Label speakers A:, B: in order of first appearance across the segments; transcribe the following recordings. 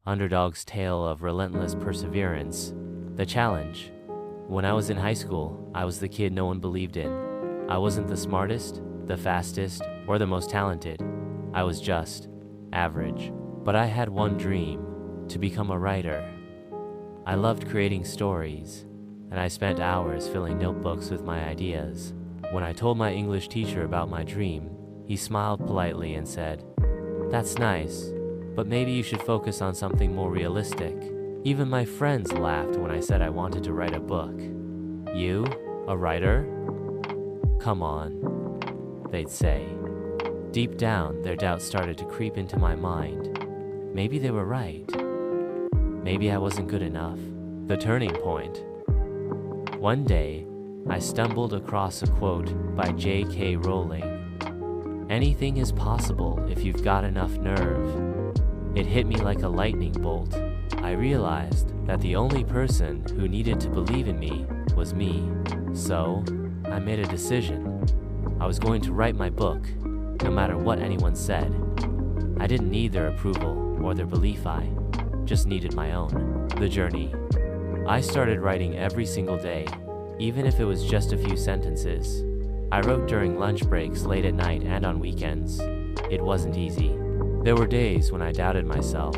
A: Underdog's tale of relentless perseverance. The challenge. When I was in high school, I was the kid no one believed in. I wasn't the smartest, the fastest, or the most talented. I was just average. But I had one dream: to become a writer. I loved creating stories, and I spent hours filling notebooks with my ideas. When I told my English teacher about my dream, he smiled politely and said, "That's nice, but maybe you should focus on something more realistic." Even my friends laughed when I said I wanted to write a book. "You? A writer? Come on," they'd say. Deep down, their doubts started to creep into my mind. Maybe they were right. Maybe I wasn't good enough. The turning point. One day, I stumbled across a quote by J.K. Rowling. "Anything is possible if you've got enough nerve." It hit me like a lightning bolt. I realized that the only person who needed to believe in me was me. So, I made a decision. I was going to write my book, no matter what anyone said. I didn't need their approval or their belief, I just needed my own. The journey. I started writing every single day, even if it was just a few sentences. I wrote during lunch breaks, late at night, and on weekends. It wasn't easy. There were days when I doubted myself,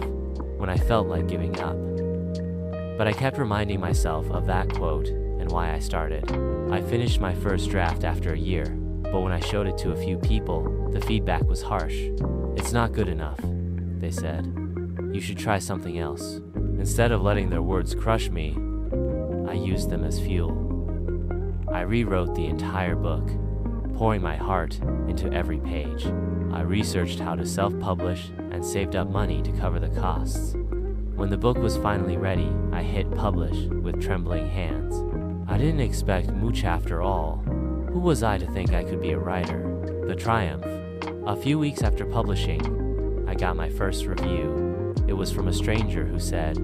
A: when I felt like giving up. But I kept reminding myself of that quote and why I started. I finished my first draft after a year, but when I showed it to a few people, the feedback was harsh. "It's not good enough," they said. "You should try something else." Instead of letting their words crush me, I used them as fuel. I rewrote the entire book, pouring my heart into every page. I researched how to self-publish and saved up money to cover the costs. When the book was finally ready, I hit publish with trembling hands. I didn't expect much after all. Who was I to think I could be a writer? The triumph. A few weeks after publishing, I got my first review. It was from a stranger who said,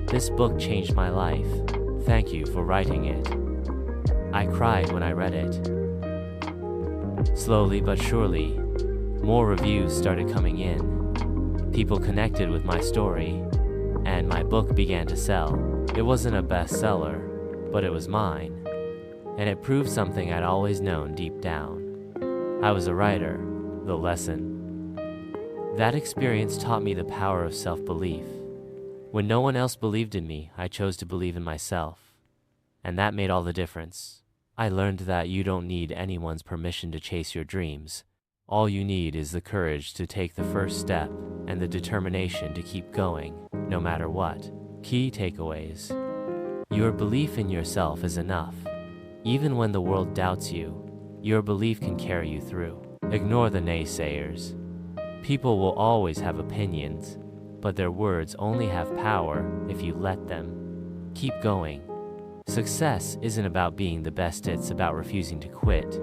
A: "This book changed my life. Thank you for writing it." I cried when I read it. Slowly but surely, more reviews started coming in. People connected with my story, and my book began to sell. It wasn't a bestseller, but it was mine, and it proved something I'd always known deep down. I was a writer. The lesson. That experience taught me the power of self-belief. When no one else believed in me, I chose to believe in myself, and that made all the difference. I learned that you don't need anyone's permission to chase your dreams. All you need is the courage to take the first step and the determination to keep going, no matter what. Key takeaways. Your belief in yourself is enough. Even when the world doubts you, your belief can carry you through. Ignore the naysayers. People will always have opinions, but their words only have power if you let them. Keep going. Success isn't about being the best, it's about refusing to quit.